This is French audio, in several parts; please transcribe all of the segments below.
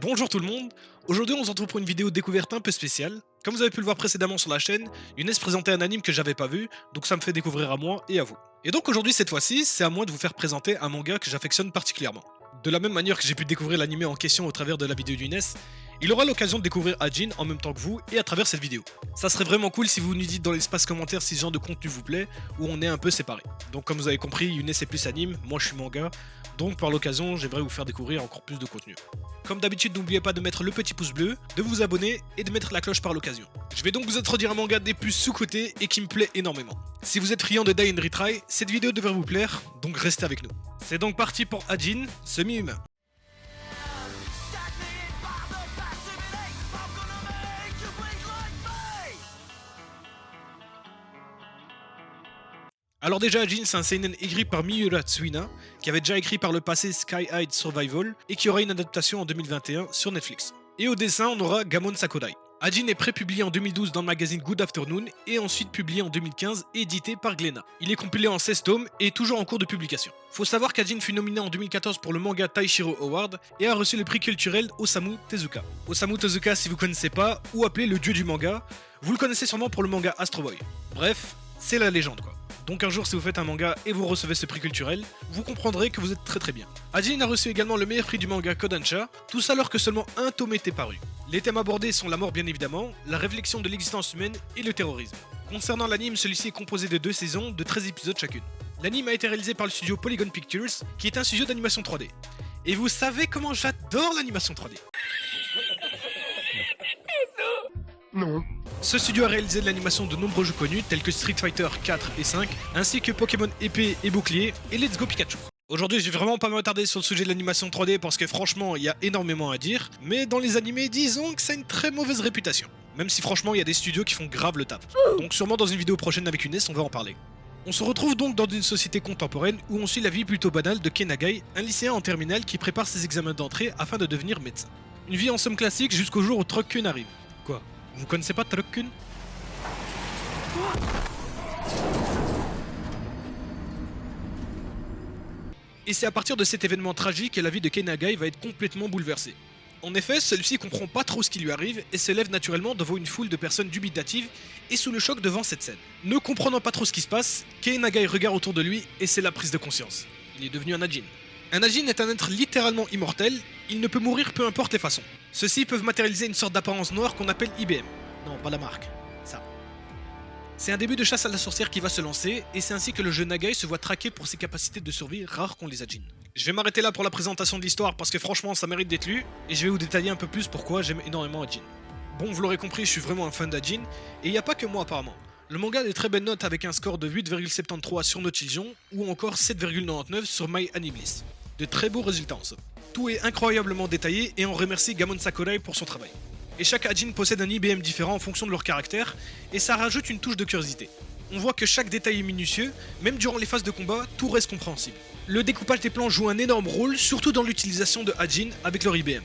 Bonjour tout le monde, aujourd'hui on se retrouve pour une vidéo découverte un peu spéciale. Comme vous avez pu le voir précédemment sur la chaîne, Younes présentait un anime que j'avais pas vu, donc ça me fait découvrir à moi et à vous. Et donc aujourd'hui cette fois-ci, c'est à moi de vous faire présenter un manga que j'affectionne particulièrement. De la même manière que j'ai pu découvrir l'anime en question au travers de la vidéo d'Younes, il aura l'occasion de découvrir Ajin en même temps que vous et à travers cette vidéo. Ça serait vraiment cool si vous nous dites dans l'espace commentaire si ce genre de contenu vous plaît ou on est un peu séparés. Donc comme vous avez compris, Younes est plus anime, moi je suis manga, donc par l'occasion j'aimerais vous faire découvrir encore plus de contenu. Comme d'habitude, n'oubliez pas de mettre le petit pouce bleu, de vous abonner et de mettre la cloche par l'occasion. Je vais donc vous introduire un manga des plus sous-cotés et qui me plaît énormément. Si vous êtes friand de Die and Retry, cette vidéo devrait vous plaire, donc restez avec nous. C'est donc parti pour Ajin, semi-humain. Alors déjà, Ajin, c'est un seinen écrit par Miura Tsuina, qui avait déjà écrit par le passé Sky High Survival, et qui aura une adaptation en 2021 sur Netflix. Et au dessin, on aura Gamon Sakodai. Ajin est pré-publié en 2012 dans le magazine Good Afternoon, et ensuite publié en 2015 et édité par Glénat. Il est compilé en 16 tomes et toujours en cours de publication. Faut savoir qu'Ajin fut nominé en 2014 pour le manga Taishiro Award, et a reçu le prix culturel Osamu Tezuka. Osamu Tezuka, si vous connaissez pas, ou appelé le dieu du manga, vous le connaissez sûrement pour le manga Astro Boy. Bref, c'est la légende quoi. Donc un jour si vous faites un manga et vous recevez ce prix culturel, vous comprendrez que vous êtes très bien. Ajin a reçu également le meilleur prix du manga Kodansha, tout ça alors que seulement un tome était paru. Les thèmes abordés sont la mort bien évidemment, la réflexion de l'existence humaine et le terrorisme. Concernant l'anime, celui-ci est composé de 2 saisons de 13 épisodes chacune. L'anime a été réalisé par le studio Polygon Pictures, qui est un studio d'animation 3D. Et vous savez comment j'adore l'animation 3D. Non. Ce studio a réalisé de l'animation de nombreux jeux connus tels que Street Fighter 4 et 5, ainsi que Pokémon épée et bouclier et Let's Go Pikachu. Aujourd'hui, je vais vraiment pas m'attarder sur le sujet de l'animation 3D parce que franchement, il y a énormément à dire, mais dans les animés, disons que ça a une très mauvaise réputation. Même si franchement, il y a des studios qui font grave le taf. Donc sûrement dans une vidéo prochaine avec Younes, on va en parler. On se retrouve donc dans une société contemporaine où on suit la vie plutôt banale de Kenagai, un lycéen en terminale qui prépare ses examens d'entrée afin de devenir médecin. Une vie en somme classique jusqu'au jour où Truck-kun arrive. Quoi? Vous connaissez pas Truck-kun? Et c'est à partir de cet événement tragique que la vie de Kenagai va être complètement bouleversée. En effet, celui-ci comprend pas trop ce qui lui arrive et se lève naturellement devant une foule de personnes dubitatives et sous le choc devant cette scène. Ne comprenant pas trop ce qui se passe, Kenagai regarde autour de lui et c'est la prise de conscience. Il est devenu un Ajin. Un Ajin est un être littéralement immortel, il ne peut mourir peu importe les façons. Ceux-ci peuvent matérialiser une sorte d'apparence noire qu'on appelle IBM. Non, pas la marque. Ça. C'est un début de chasse à la sorcière qui va se lancer, et c'est ainsi que le jeune Nagai se voit traqué pour ses capacités de survie rares qu'ont les Ajin. Je vais m'arrêter là pour la présentation de l'histoire parce que franchement ça mérite d'être lu, et je vais vous détailler un peu plus pourquoi j'aime énormément Ajin. Bon, vous l'aurez compris, je suis vraiment un fan d'Ajin, et il n'y a pas que moi apparemment. Le manga a de très belles notes avec un score de 8,73 sur Notilion, ou encore 7,99 sur MyAnimeList. De très beaux résultats en somme. Tout est incroyablement détaillé et on remercie Gamon Sakodai pour son travail. Et chaque Ajin possède un IBM différent en fonction de leur caractère, et ça rajoute une touche de curiosité. On voit que chaque détail est minutieux, même durant les phases de combat, tout reste compréhensible. Le découpage des plans joue un énorme rôle, surtout dans l'utilisation de Ajin avec leur IBM.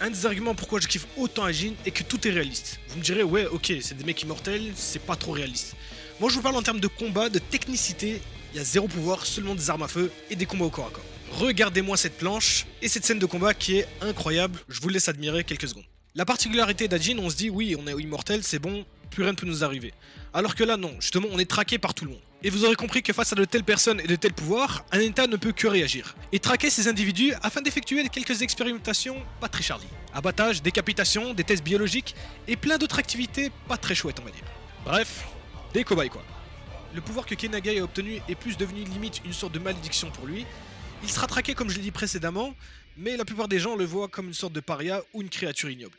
Un des arguments pourquoi je kiffe autant Ajin est que tout est réaliste. Vous me direz, ouais, ok, c'est des mecs immortels, c'est pas trop réaliste. Moi je vous parle en termes de combat, de technicité, il y a zéro pouvoir, seulement des armes à feu et des combats au corps à corps. Regardez-moi cette planche et cette scène de combat qui est incroyable, je vous laisse admirer quelques secondes. La particularité d'Ajin, on se dit oui, on est immortel, c'est bon, plus rien ne peut nous arriver. Alors que là non, justement on est traqué par tout le monde. Et vous aurez compris que face à de telles personnes et de tels pouvoirs, un état ne peut que réagir. Et traquer ces individus afin d'effectuer quelques expérimentations pas très charlie. Abattage, décapitation, des tests biologiques et plein d'autres activités pas très chouettes on va dire. Bref, des cobayes quoi. Le pouvoir que Kenagai a obtenu est plus devenu limite une sorte de malédiction pour lui. Il sera traqué comme je l'ai dit précédemment, mais la plupart des gens le voient comme une sorte de paria ou une créature ignoble.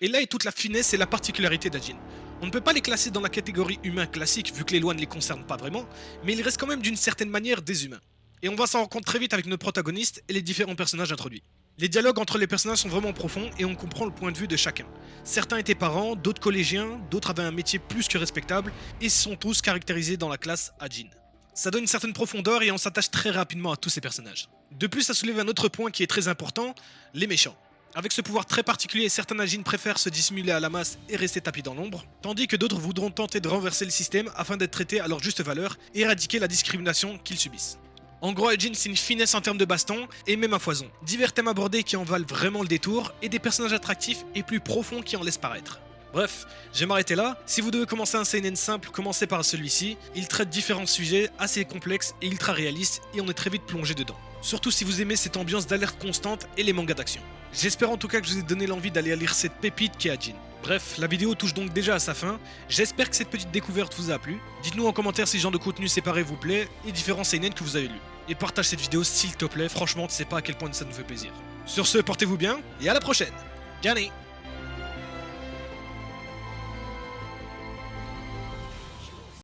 Et là est toute la finesse et la particularité d'Ajin. On ne peut pas les classer dans la catégorie humain classique vu que les lois ne les concernent pas vraiment, mais ils restent quand même d'une certaine manière des humains. Et on va s'en rendre compte très vite avec notre protagoniste et les différents personnages introduits. Les dialogues entre les personnages sont vraiment profonds et on comprend le point de vue de chacun. Certains étaient parents, d'autres collégiens, d'autres avaient un métier plus que respectable et sont tous caractérisés dans la classe Ajin. Ça donne une certaine profondeur et on s'attache très rapidement à tous ces personnages. De plus, ça soulève un autre point qui est très important, les méchants. Avec ce pouvoir très particulier, certains Ajin préfèrent se dissimuler à la masse et rester tapis dans l'ombre, tandis que d'autres voudront tenter de renverser le système afin d'être traités à leur juste valeur et éradiquer la discrimination qu'ils subissent. En gros, Ajin c'est une finesse en termes de baston et même à foison. Divers thèmes abordés qui en valent vraiment le détour et des personnages attractifs et plus profonds qui en laissent paraître. Bref, je vais m'arrêter là. Si vous devez commencer un seinen simple, commencez par celui-ci. Il traite différents sujets assez complexes et ultra réalistes et on est très vite plongé dedans. Surtout si vous aimez cette ambiance d'alerte constante et les mangas d'action. J'espère en tout cas que je vous ai donné l'envie d'aller lire cette pépite qui est Ajin. Bref, la vidéo touche donc déjà à sa fin. J'espère que cette petite découverte vous a plu. Dites-nous en commentaire si ce genre de contenu séparé vous plaît et différents seinen que vous avez lus. Et partage cette vidéo s'il te plaît, franchement tu sais pas à quel point ça nous fait plaisir. Sur ce, portez-vous bien et à la prochaine. Johnny.